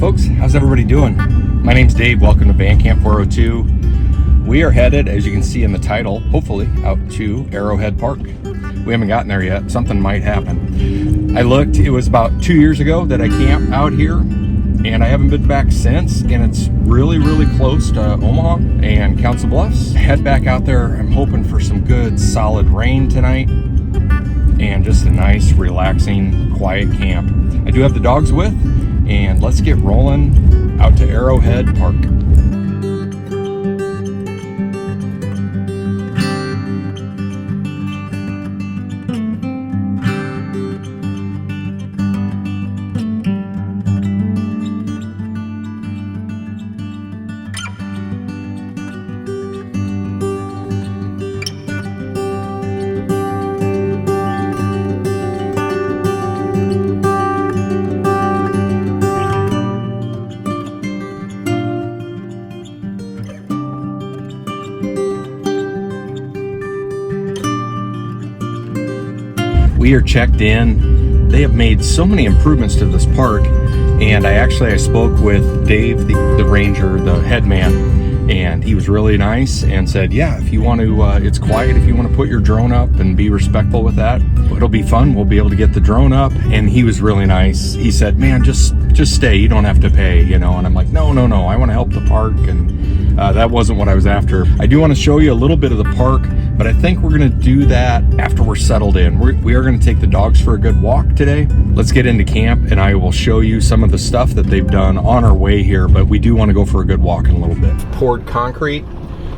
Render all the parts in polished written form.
folks, how's everybody doing? My name's Dave. Welcome to Van Camp 402. We are headed, as you can see in the title, hopefully out to Arrowhead Park. We haven't gotten there yet. Something might happen. I looked, it was about 2 years ago that I camped out here, and I haven't been back since, and it's really close to Omaha and Council Bluffs. Head back out there. I'm hoping for some good solid rain tonight and just a nice relaxing quiet camp. I do have the dogs with, and let's get rolling out to Arrowhead Park. We are checked in. They have made so many improvements to this park, and I spoke with Dave, the ranger, the head man, and he was really nice and said, yeah, if you want to, it's quiet, if you want to put your drone up and be respectful with that, it'll be fun. We'll be able to get the drone up. And he was really nice. He said, man, just stay, you don't have to pay, you know. And I'm like, no, I want to help the park, and that wasn't what I was after. I do want to show you a little bit of the park, but I think we're going to do that after we're settled in. We are going to take the dogs for a good walk today. Let's get into camp, and I will show you some of the stuff that they've done on our way here, but we do want to go for a good walk in a little bit. Poured concrete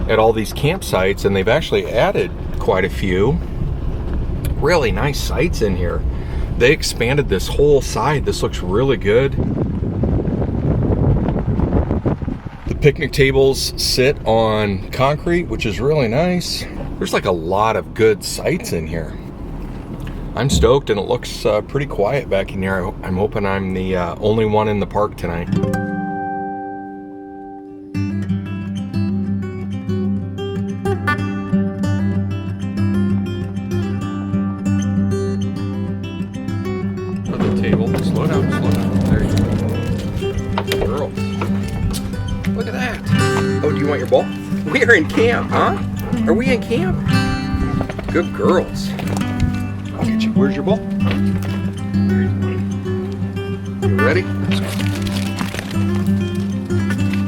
at all these campsites, and they've actually added quite a few really nice sites in here. They expanded this whole side. This looks really good. The picnic tables sit on concrete, which is really nice. There's like a lot of good sites in here. I'm stoked, and it looks pretty quiet back in here. I'm hoping I'm the only one in the park tonight. Put the table. Slow down. There you go. Girls. Look at that. Oh, do you want your ball? We are in camp, huh? Are we in camp? Good girls. I'll get you. Where's your ball? You ready? Let's go.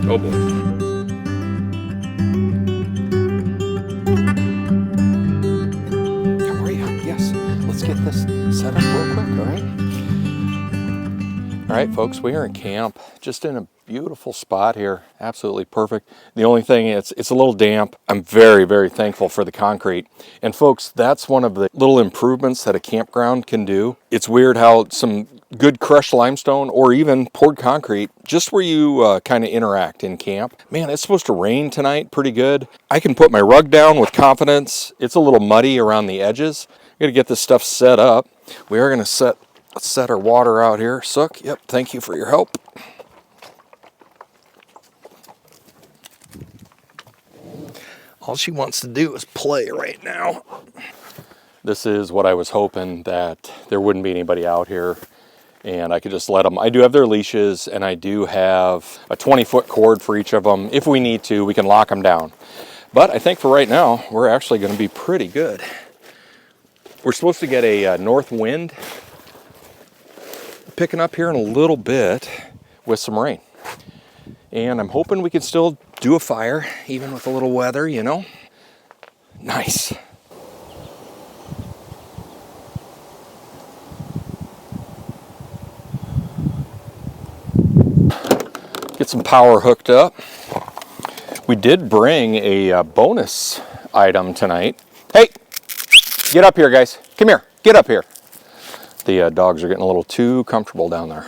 Oh boy. How are you? Yes. Let's get this set up real quick, all right? All right, folks, we are in camp, just in a beautiful spot here. Absolutely perfect. The only thing is it's a little damp. I'm very thankful for the concrete. And folks, that's one of the little improvements that a campground can do. It's weird how some good crushed limestone or even poured concrete, just where you kind of interact in camp. Man, it's supposed to rain tonight pretty good. I can put my rug down with confidence. It's a little muddy around the edges. I'm gonna get this stuff set up. We are gonna set our water out here. Sook, yep, thank you for your help. All she wants to do is play right now. This is what I was hoping, that there wouldn't be anybody out here and I could just let them. I do have their leashes, and I do have a 20-foot cord for each of them. If we need to, we can lock them down. But I think for right now, we're actually going to be pretty good. We're supposed to get a north wind picking up here in a little bit with some rain. And I'm hoping we can still do a fire, even with a little weather, you know. Nice. Get some power hooked up. We did bring a bonus item tonight. Hey, get up here, guys. Come here, get up here. The dogs are getting a little too comfortable down there.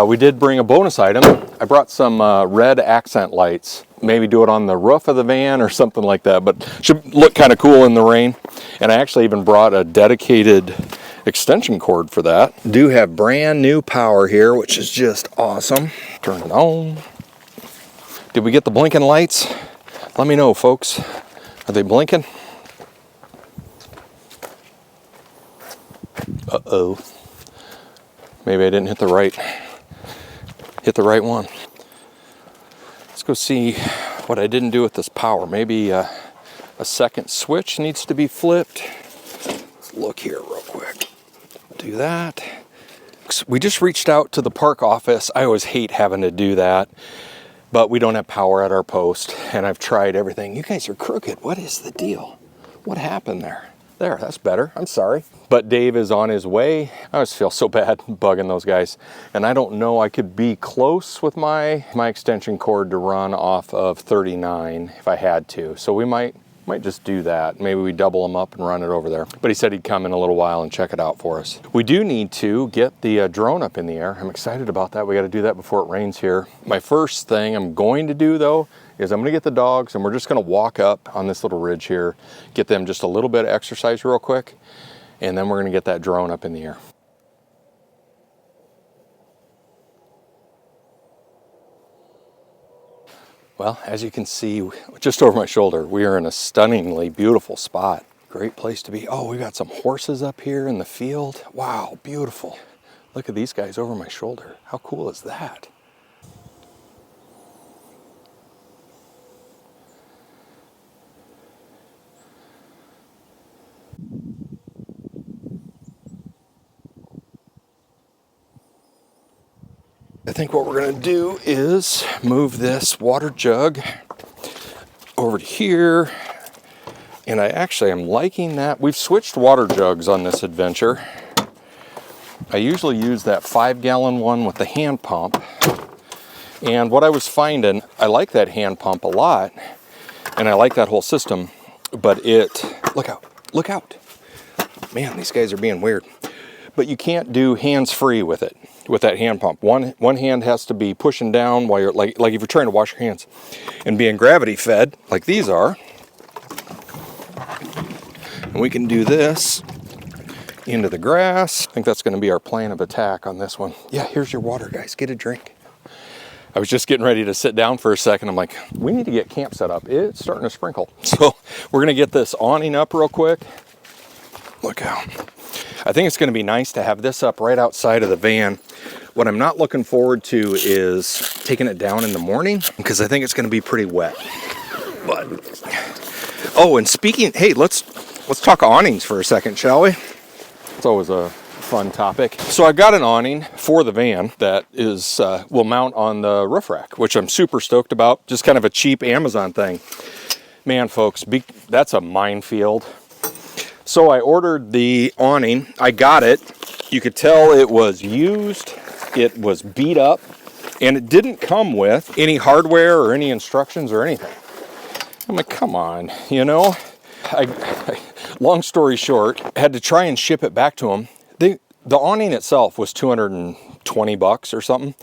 We did bring a bonus item. I brought some red accent lights. Maybe do it on the roof of the van or something like that, but should look kind of cool in the rain. And I actually even brought a dedicated extension cord for that. Do have brand new power here, which is just awesome. Turn it on. Did we get the blinking lights? Let me know, folks. Are they blinking? Uh-oh. Maybe I didn't hit the right hit the right one. Let's go see what I didn't do with this power. Maybe a second switch needs to be flipped. Let's look here real quick. Do that. We just reached out to the park office. I always hate having to do that, but we don't have power at our post, and I've tried everything. You guys are crooked. What is the deal? What happened there? There, that's better. I'm sorry. But Dave is on his way. I always feel so bad bugging those guys. And I don't know, I could be close with my extension cord to run off of 39 if I had to. So we might just do that. Maybe we double them up and run it over there. But he said he'd come in a little while and check it out for us. We do need to get the drone up in the air. I'm excited about that. We got to do that before it rains here. My first thing I'm going to do though is I'm going to get the dogs and we're just going to walk up on this little ridge here, get them just a little bit of exercise real quick, and then we're going to get that drone up in the air. Well, as you can see, just over my shoulder, we are in a stunningly beautiful spot. Great place to be. Oh, we got some horses up here in the field. Wow, beautiful. Look at these guys over my shoulder. How cool is that? I think what we're going to do is move this water jug over to here. And I actually am liking that. We've switched water jugs on this adventure. I usually use that 5-gallon one with the hand pump. And what I was finding, I like that hand pump a lot. And I like that whole system. But look out. Man, these guys are being weird. But you can't do hands-free with it, with that hand pump. One hand has to be pushing down while you're, like if you're trying to wash your hands. And being gravity fed, like these are. And we can do this into the grass. I think that's going to be our plan of attack on this one. Yeah, here's your water, guys. Get a drink. I was just getting ready to sit down for a second. I'm like, we need to get camp set up. It's starting to sprinkle. So we're going to get this awning up real quick. Look out. I think it's going to be nice to have this up right outside of the van. What I'm not looking forward to is taking it down in the morning because I think it's going to be pretty wet. But, oh, and speaking, hey, let's talk awnings for a second, shall we? It's always a fun topic. So I've got an awning for the van that is will mount on the roof rack, which I'm super stoked about. Just kind of a cheap Amazon thing. Man, folks, that's a minefield. So I ordered the awning. I got it. You could tell it was used. It was beat up. And it didn't come with any hardware or any instructions or anything. I'm like, come on, you know? Long story short, I had to try and ship it back to them. The awning itself was $220 or something.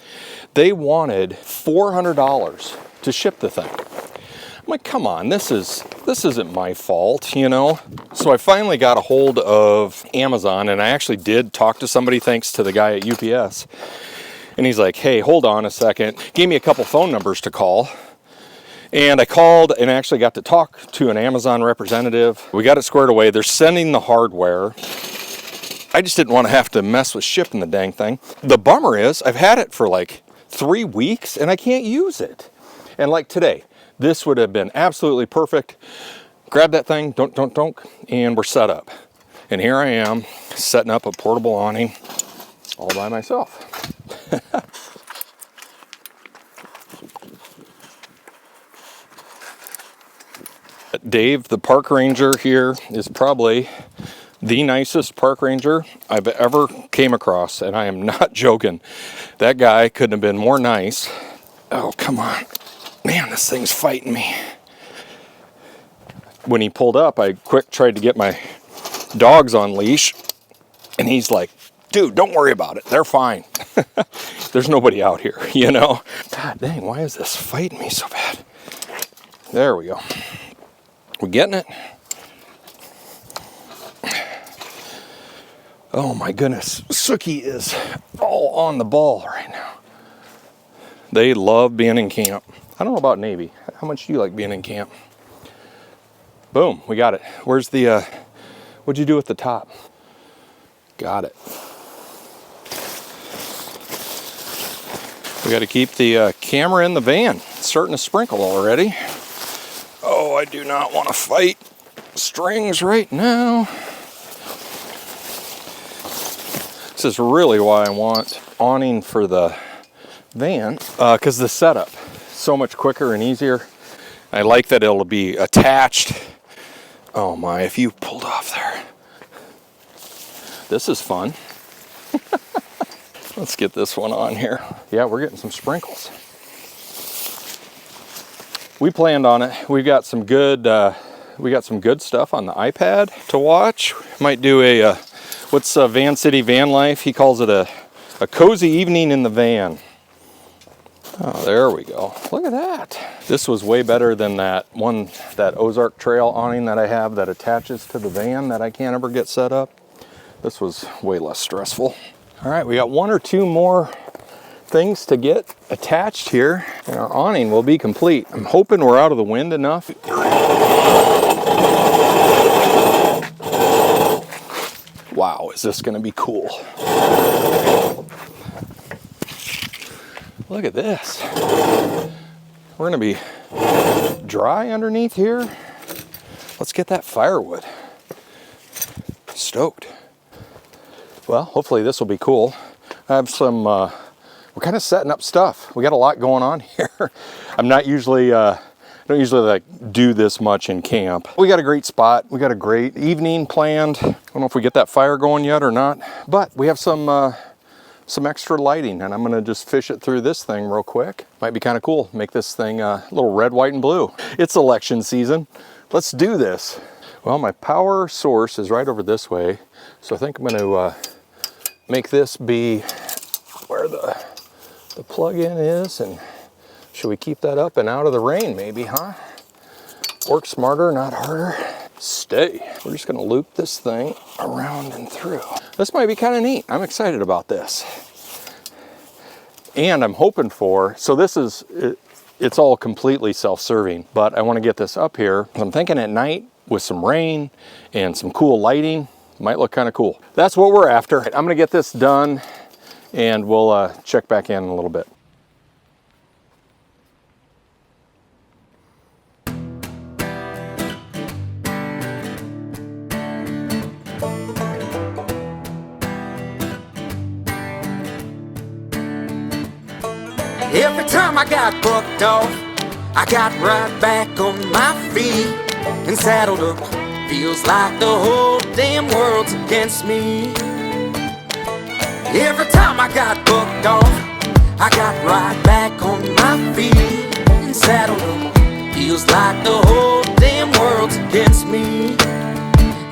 They wanted $400 to ship the thing. I'm like, come on, this isn't my fault, you know? So I finally got a hold of Amazon, and I actually did talk to somebody thanks to the guy at UPS. And he's like, hey, hold on a second. Gave me a couple phone numbers to call. And I called and actually got to talk to an Amazon representative. We got it squared away. They're sending the hardware. I just didn't want to have to mess with shipping the dang thing. The bummer is I've had it for like 3 weeks and I can't use it. And like today, this would have been absolutely perfect. Grab that thing, don't, and we're set up. And here I am setting up a portable awning all by myself. Dave, the park ranger here, is probably the nicest park ranger I've ever came across, and I am not joking. That guy couldn't have been more nice. Oh, come on. Man, this thing's fighting me. When he pulled up, I quick tried to get my dogs on leash, and he's like, dude, don't worry about it. They're fine. There's nobody out here, you know? God dang, why is this fighting me so bad? There we go. We're getting it. Oh my goodness, Sookie is all on the ball right now. They love being in camp. I don't know about Navy. How much do you like being in camp? Boom, we got it. Where's the, what'd you do with the top? Got it. We got to keep the camera in the van. It's starting to sprinkle already. Oh, I do not want to fight strings right now. This is really why I want awning for the van, because the setup is so much quicker and easier. I like that it'll be attached. Oh my, if you pulled off there. This is fun. Let's get this one on here. Yeah, we're getting some sprinkles. We planned on it. We got some good stuff on the iPad to watch. Might do a what's Van City Van Life? He calls it a cozy evening in the van. Oh, there we go. Look at that. This was way better than that Ozark Trail awning that I have that attaches to the van that I can't ever get set up. This was way less stressful. All right, we got one or two more things to get attached here, and our awning will be complete. I'm hoping we're out of the wind enough. Wow, is this gonna be cool. Look at this. We're gonna be dry underneath here. Let's get that firewood. Stoked. Well, hopefully this will be cool. I have some, we're kind of setting up stuff. We got a lot going on here. I'm not usually, I don't usually like do this much in camp. We got a great spot. We got a great evening planned. I don't know if we get that fire going yet or not, but we have some extra lighting, and I'm gonna just fish it through this thing real quick. Might be kind of cool. Make this thing a little red, white, and blue. It's election season. Let's do this. Well, my power source is right over this way, so I think I'm gonna make this be where the plug-in is, and should we keep that up and out of the rain maybe, huh? Work smarter, not harder. Stay. We're just gonna loop this thing around and through. This might be kind of neat. I'm excited about this. And I'm hoping for, so this is, it's all completely self-serving, but I wanna get this up here. I'm thinking at night with some rain and some cool lighting, might look kind of cool. That's what we're after. I'm gonna get this done and we'll check back in a little bit. Every time I got bucked off, I got right back on my feet and saddled up. Feels like the whole damn world's against me. Every time I got bucked off, I got right back on my feet and saddled up. Feels like the whole damn world's against me,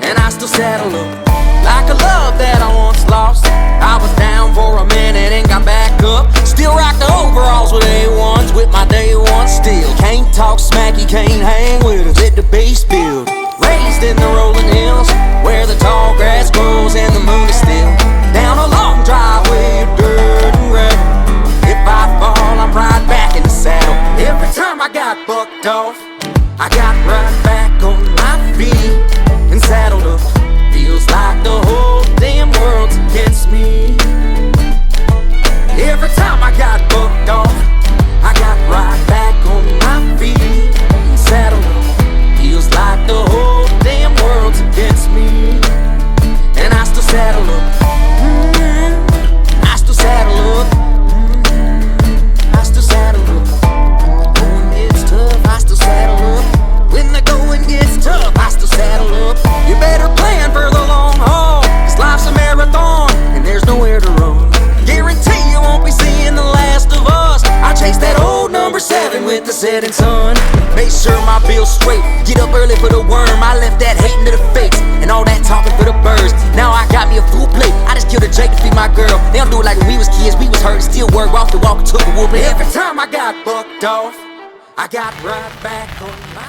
and I still saddle up. Like a love that I once lost, I was down for a minute and got back up. Still rock the overalls with A1s, with my day one still. Can't talk smacky, can't hang with us, let the bass build. Raised in the rolling hills, where the tall grass grows and the moon is still. Down a long driveway of dirt and red. If I fall, I'm right back in the saddle. Every time I got bucked off, I got right back on my feet and saddled up. Feels like the whole damn world's against me. Every time I got bucked off, I got right back on my feet and saddled up. Feels like the whole damn world's against me, and I still saddle up. I still saddle up. I still saddle up. Going gets tough, I still saddle up. When the going gets tough, I still saddle up. You better plan for the long haul, 'cause life's a marathon and there's nowhere to run. Guarantee you won't be seeing the last of us. I chase that old number 7 with the setting sun. Make sure my bill's straight, get up early for the worm. I left that hating to the face and all that talking for the birds. Now I got me a full plate, I just killed a Jake to feed my girl. They don't do it like when we was kids, we was hurt, still work, walk the walk, and took a whooping. Every time I got bucked off, I got right back on my.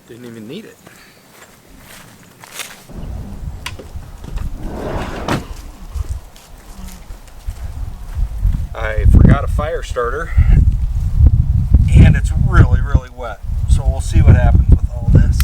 Didn't even need it. I forgot a fire starter, and it's really, really wet. So we'll see what happens with all this.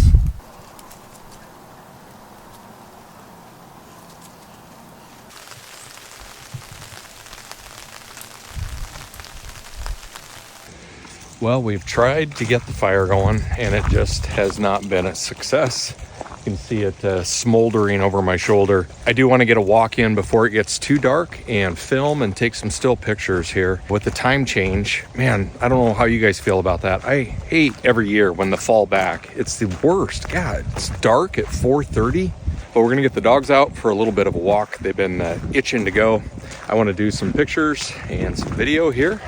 Well, we've tried to get the fire going, and it just has not been a success. You can see it smoldering over my shoulder. I do want to get a walk in before it gets too dark and film and take some still pictures here. With the time change, man, I don't know how you guys feel about that. I hate every year when the fall back. It's the worst. God, it's dark at 4:30. But we're gonna get the dogs out for a little bit of a walk. They've been itching to go. I want to do some pictures and some video here.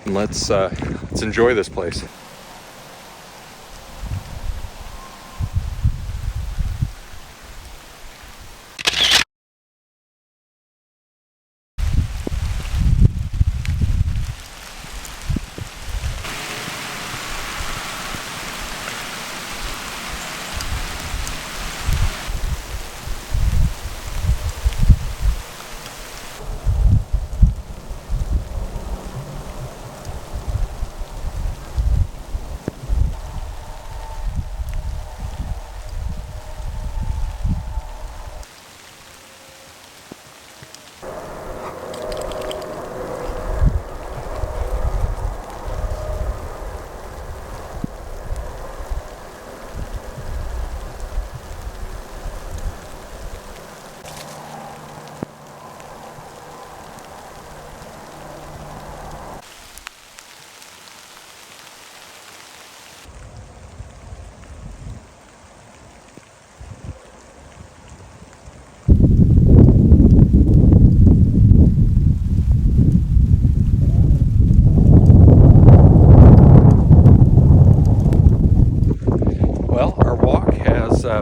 And let's enjoy this place.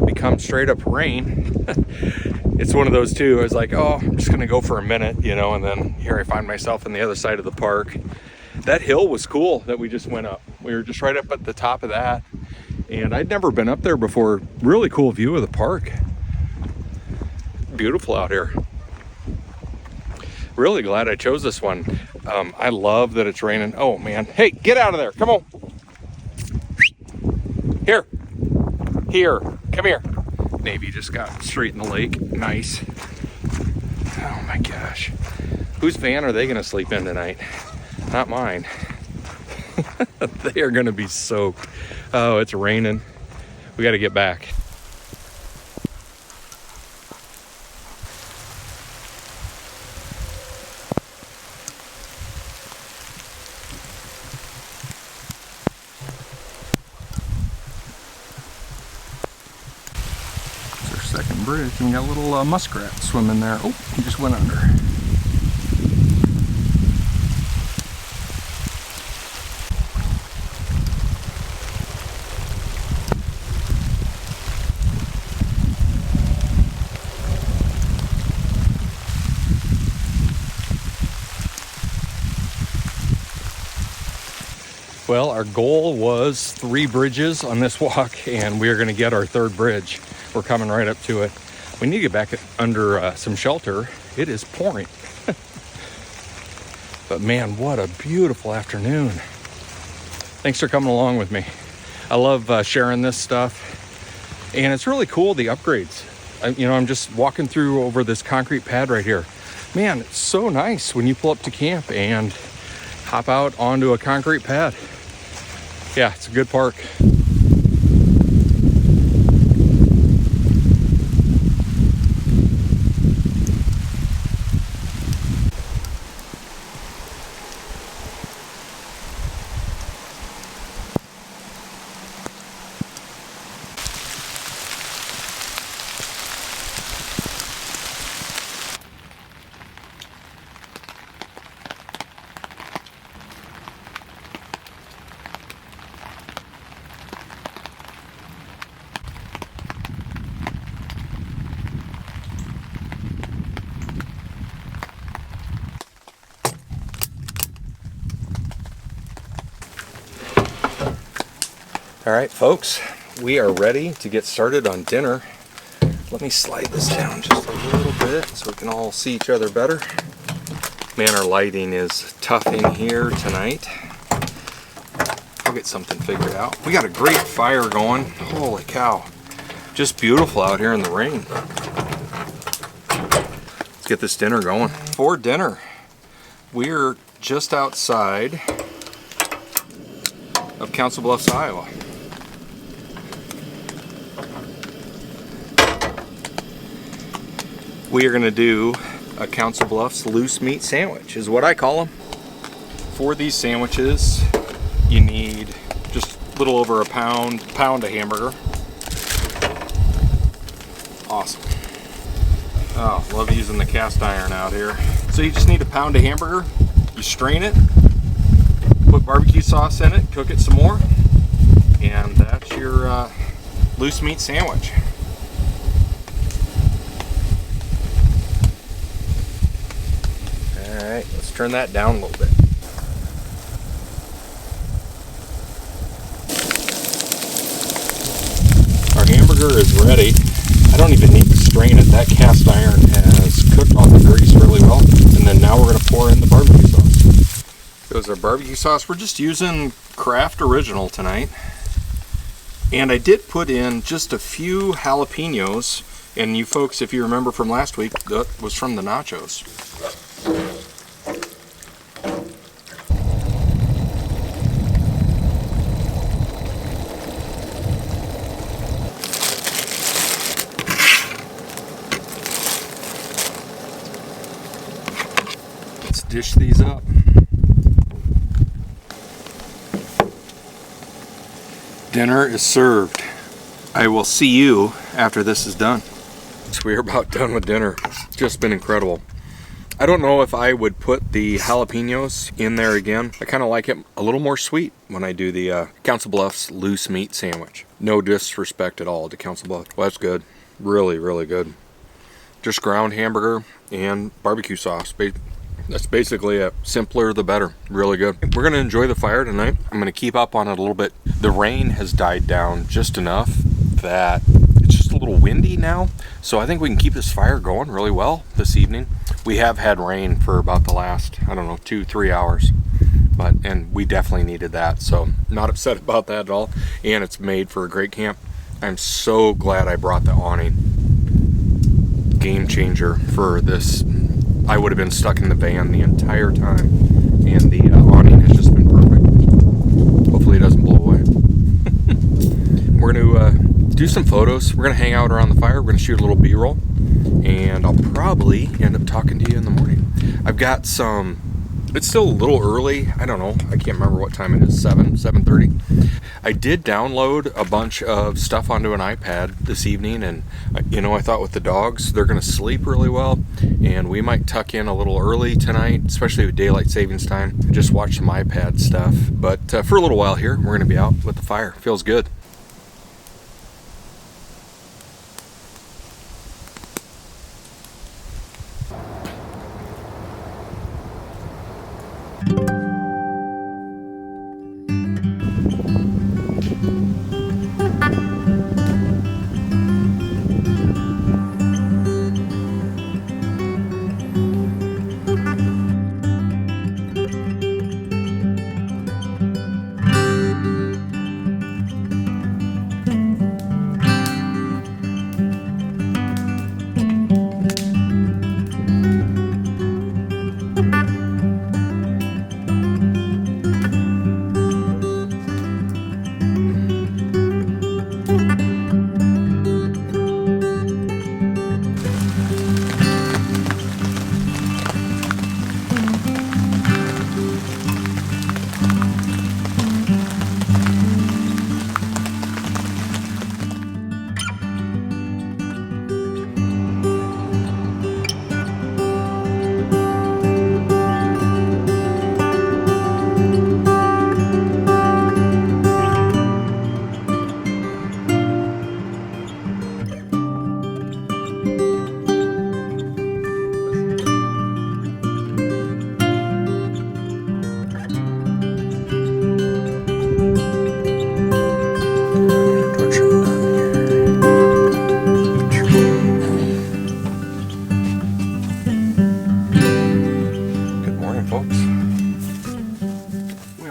Become straight up rain. It's one of those too. I was like, oh, I'm just gonna go for a minute, you know, and then here I find myself on the other side of the park. That hill was cool that we just went up. We were just right up at the top of that, and I'd never been up there before. Really cool view of the park. Beautiful out here. Really glad I chose this one. I love that it's raining. Oh man, hey, get out of there, come on. Here, come here. Navy just got straight in the lake. Nice. Oh my gosh. Whose van are they gonna sleep in tonight? Not mine. They are gonna be soaked. Oh, it's raining. We gotta get back. Second bridge, and we got a little muskrat swimming there. Oh, he just went under. Well, our goal was 3 bridges on this walk, and we are going to get our 3rd bridge. We're coming right up to it. We need to get back under some shelter. It is pouring. But man, what a beautiful afternoon. Thanks for coming along with me. I love sharing this stuff. And it's really cool, the upgrades. I'm just walking through over this concrete pad right here. Man, it's so nice when you pull up to camp and hop out onto a concrete pad. Yeah, it's a good park. All right, folks, we are ready to get started on dinner. Let me slide this down just a little bit so we can all see each other better. Man, our lighting is tough in here tonight. I'll get something figured out. We got a great fire going. Holy cow. Just beautiful out here in the rain. Let's get this dinner going. For dinner, we're just outside of Council Bluffs, Iowa. We are going to do a Council Bluffs loose meat sandwich, is what I call them. For these sandwiches, you need just a little over a pound of hamburger. Awesome. Oh, love using the cast iron out here. So you just need a pound of hamburger. You strain it, put barbecue sauce in it, cook it some more, and that's your loose meat sandwich. Alright, let's turn that down a little bit. Our hamburger is ready. I don't even need to strain it. That cast iron has cooked off the grease really well. And then now we're going to pour in the barbecue sauce. Goes our barbecue sauce. We're just using Kraft Original tonight. And I did put in just a few jalapenos. And you folks, if you remember from last week, that was from the nachos. Let's dish these up. Dinner is served. I will see you after this is done. So we are about done with dinner. It's just been incredible. I don't know if I would put the jalapenos in there again. I kind of like it a little more sweet when I do the Council Bluffs loose meat sandwich. No disrespect at all to Council Bluffs. Well, that's good. Really, really good. Just ground hamburger and barbecue sauce. That's basically it. Simpler the better. Really good. We're going to enjoy the fire tonight. I'm going to keep up on it a little bit. The rain has died down just enough that it's just a little windy now. So I think we can keep this fire going really well this evening. We have had rain for about the last, I don't know, 2-3 hours. And we definitely needed that. So not upset about that at all. And it's made for a great camp. I'm so glad I brought the awning. Game changer for this. I would have been stuck in the van the entire time, and the awning has just been perfect. Hopefully it doesn't blow away. We're going to do some photos. We're going to hang out around the fire. We're going to shoot a little B-roll, and I'll probably end up talking to you in the morning. I've got some, it's still a little early. I don't know. I can't remember what time it is, 7:30. I did download a bunch of stuff onto an iPad this evening, and I thought with the dogs, they're going to sleep really well, and we might tuck in a little early tonight, especially with daylight savings time, just watch some iPad stuff. But for a little while here, we're going to be out with the fire. Feels good.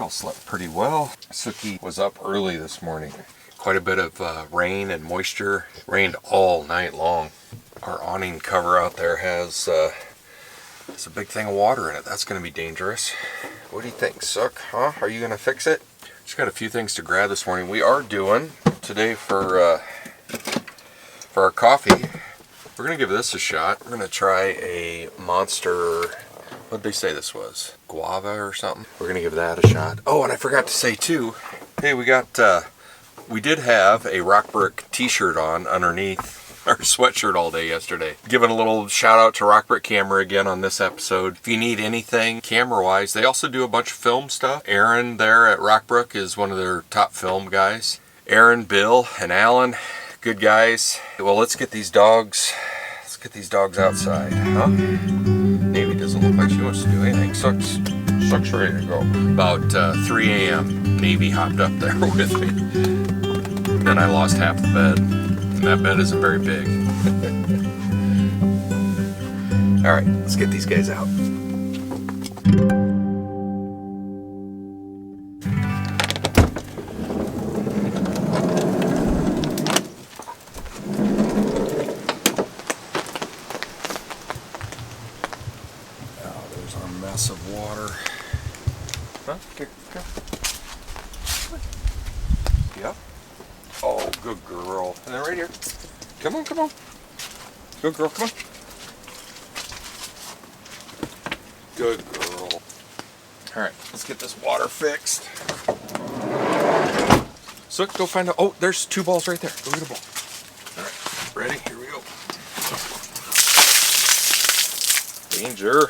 all slept pretty well. Suki was up early this morning. Quite a bit of rain and moisture. Rained all night long. Our awning cover out there has a big thing of water in it. That's going to be dangerous. What do you think, Sook? Huh? Are you going to fix it? Just got a few things to grab this morning. We are doing today for our coffee. We're going to give this a shot. We're going to try a monster. What did they say this was? Guava or something? We're going to give that a shot. Oh, and I forgot to say too. Hey, we did have a Rock Brick t-shirt on underneath our sweatshirt all day yesterday. Giving a little shout out to Rock Brick Camera again on this episode. If you need anything camera wise, they also do a bunch of film stuff. Aaron there at Rock Brick is one of their top film guys. Aaron, Bill, and Alan, good guys. Well, let's get these dogs outside, huh? Navy doesn't look like she wants to do anything. Sucks ready to go. About 3 a.m. Navy hopped up there with me. Then I lost half the bed. And that bed isn't very big. All right, let's get these guys out. Oh, there's our mess of water. Huh? Here, come. Yep. Oh, good girl. And then right here. Come on, come on. Good girl, come on. Good girl. All right, let's get this water fixed. So go find out. Oh, there's 2 balls right there. Go get a ball. All right, ready? Here we go. Danger.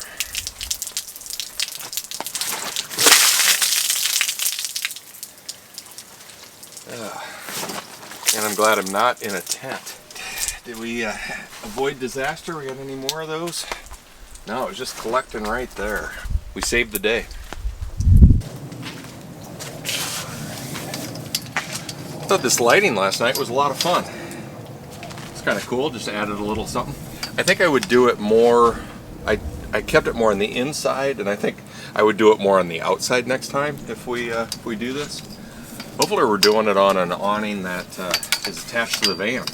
And I'm glad I'm not in a tent. Did we avoid disaster? We got any more of those? No, it was just collecting right there. We saved the day. I thought this lighting last night was a lot of fun. It's kind of cool, just added a little something. I think I would do it more, I kept it more on the inside, and I think I would do it more on the outside next time if we do this. Hopefully we're doing it on an awning that is attached to the van.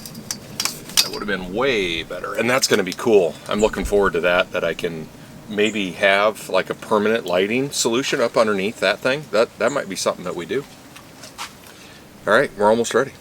That would have been way better. And that's going to be cool. I'm looking forward to that I can maybe have like a permanent lighting solution up underneath that thing. That might be something that we do. All right, we're almost ready.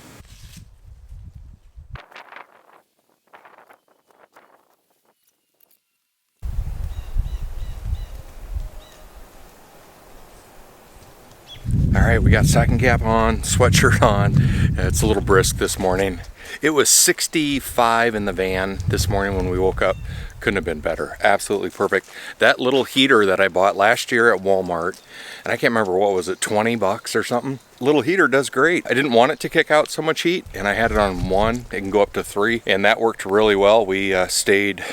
All right, we got stocking cap on, sweatshirt on. It's a little brisk this morning. It was 65 in the van this morning when we woke up. Couldn't have been better. Absolutely perfect. That little heater that I bought last year at Walmart, and I can't remember, what was it, 20 bucks or something? Little heater does great. I didn't want it to kick out so much heat, and I had it on 1. It can go up to 3, and that worked really well. We stayed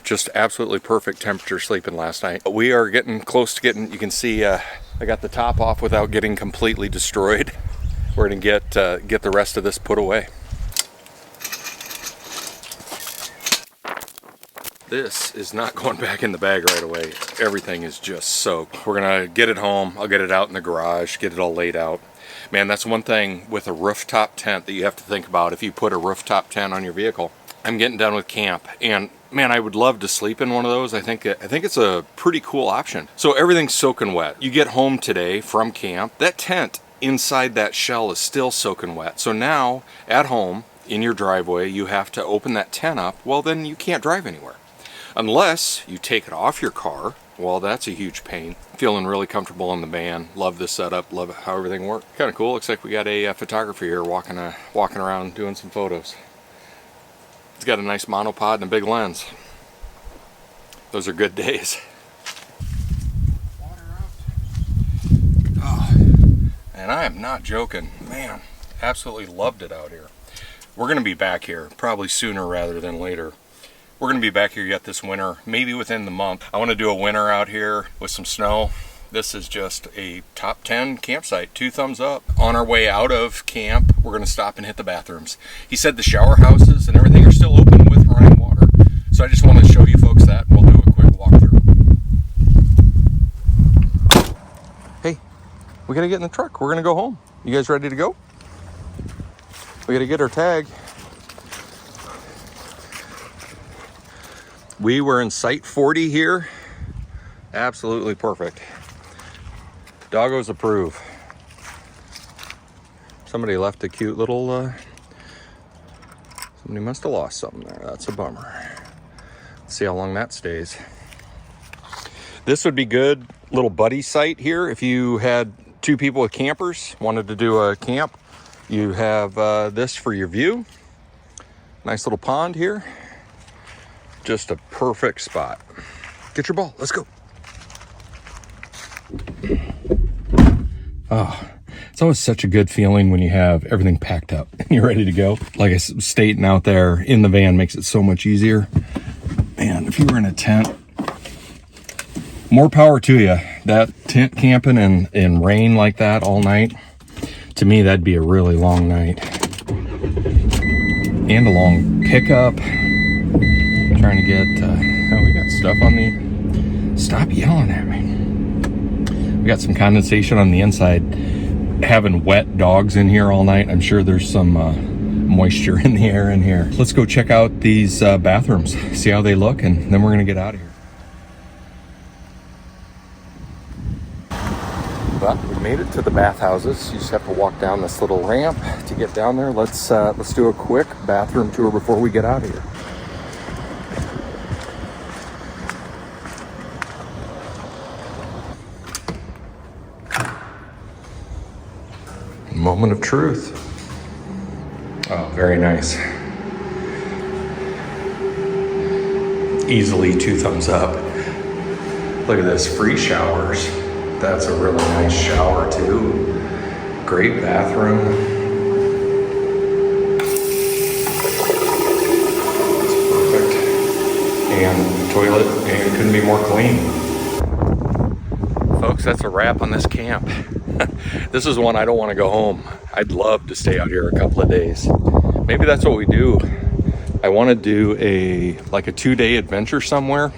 just absolutely perfect temperature sleeping last night. We are getting close to getting, you can see I got the top off without getting completely destroyed. We're gonna get the rest of this put away. This is not going back in the bag right away. Everything is just soaked. We're gonna get it home. I'll get it out in the garage, get it all laid out. Man, that's one thing with a rooftop tent that you have to think about if you put a rooftop tent on your vehicle. I'm getting done with camp, and man, I would love to sleep in one of those. I think it's a pretty cool option. So everything's soaking wet. You get home today from camp, that tent inside that shell is still soaking wet. So now at home in your driveway, you have to open that tent up. Well, then you can't drive anywhere unless you take it off your car. Well, that's a huge pain. Feeling really comfortable in the van. Love this setup. Love how everything works. Kind of cool. Looks like we got a photographer here walking around doing some photos. It's got a nice monopod and a big lens. Those are good days. Water out. Oh, and I am not joking. Man, absolutely loved it out here. We're going to be back here probably sooner rather than later. We're going to be back here yet this winter, maybe within the month. I want to do a winter out here with some snow. This is just a top 10 campsite, 2 thumbs up. On our way out of camp, we're gonna stop and hit the bathrooms. He said the shower houses and everything are still open with running water. So I just wanted to show you folks that. We'll do a quick walkthrough. Hey, we gotta get in the truck. We're gonna go home. You guys ready to go? We gotta get our tag. We were in site 40 here. Absolutely perfect. Doggos approve. Somebody left a cute little, somebody must have lost something there. That's a bummer. Let's see how long that stays. This would be good little buddy site here. If you had two people with campers, wanted to do a camp, you have this for your view. Nice little pond here. Just a perfect spot. Get your ball, let's go. Oh, it's always such a good feeling when you have everything packed up and you're ready to go. Like I was stating, out there in the van makes it so much easier. Man, if you were in a tent, more power to you. That tent camping in rain like that all night, to me, that'd be a really long night. And a long pickup. Trying to get, oh, we got stuff on the, stop yelling at me. We got some condensation on the inside. Having wet dogs in here all night, I'm sure there's some moisture in the air in here. Let's go check out these bathrooms, see how they look, and then we're gonna get out of here. But we made it to the bathhouses. You just have to walk down this little ramp to get down there. Let's do a quick bathroom tour before we get out of here. Moment of truth. Oh, very nice. Easily 2 thumbs up. Look at this, free showers. That's a really nice shower too. Great bathroom. That's perfect. And toilet, and it couldn't be more clean. Folks, that's a wrap on this camp. This is one I don't want to go home. I'd love to stay out here a couple of days. Maybe that's what we do. I want to do a 2-day adventure somewhere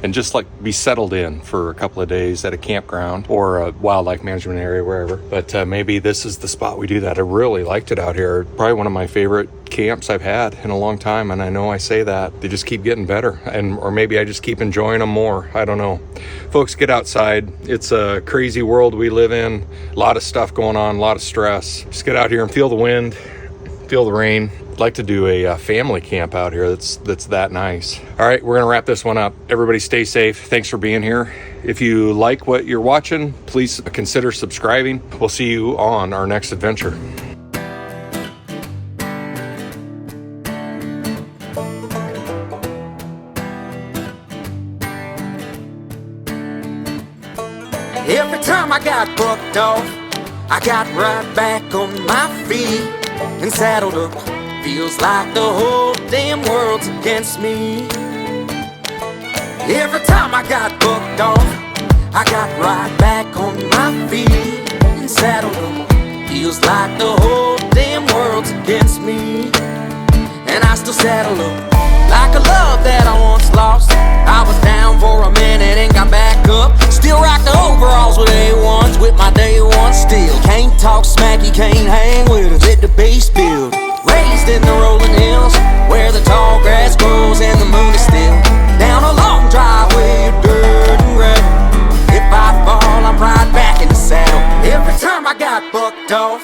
and just like be settled in for a couple of days at a campground or a wildlife management area, wherever. But maybe this is the spot we do that. I really liked it out here. Probably one of my favorite camps I've had in a long time. And I know I say that, they just keep getting better. Or maybe I just keep enjoying them more. I don't know. Folks, get outside. It's a crazy world we live in. A lot of stuff going on, a lot of stress. Just get out here and feel the wind, feel the rain. I'd like to do a family camp out here that's that nice. All right, we're gonna wrap this one up. Everybody stay safe. Thanks for being here. If you like what you're watching, please consider subscribing. We'll see you on our next adventure. Every time I got bucked off, I got right back on my feet and saddled up. Feels like the whole damn world's against me. Every time I got bucked off, I got right back on my feet and saddled up. Feels like the whole damn world's against me. And I still saddle up like a love that I once lost. I was down for a minute and got back up. Still rock the overalls with A1s with my day one still. Can't talk smacky, can't hang with us, let the bass build. Raised in the rolling hills where the tall grass grows and the moon is still. Down a long driveway of dirt and gray. If I fall, I'm right back in the saddle. Every time I got bucked off,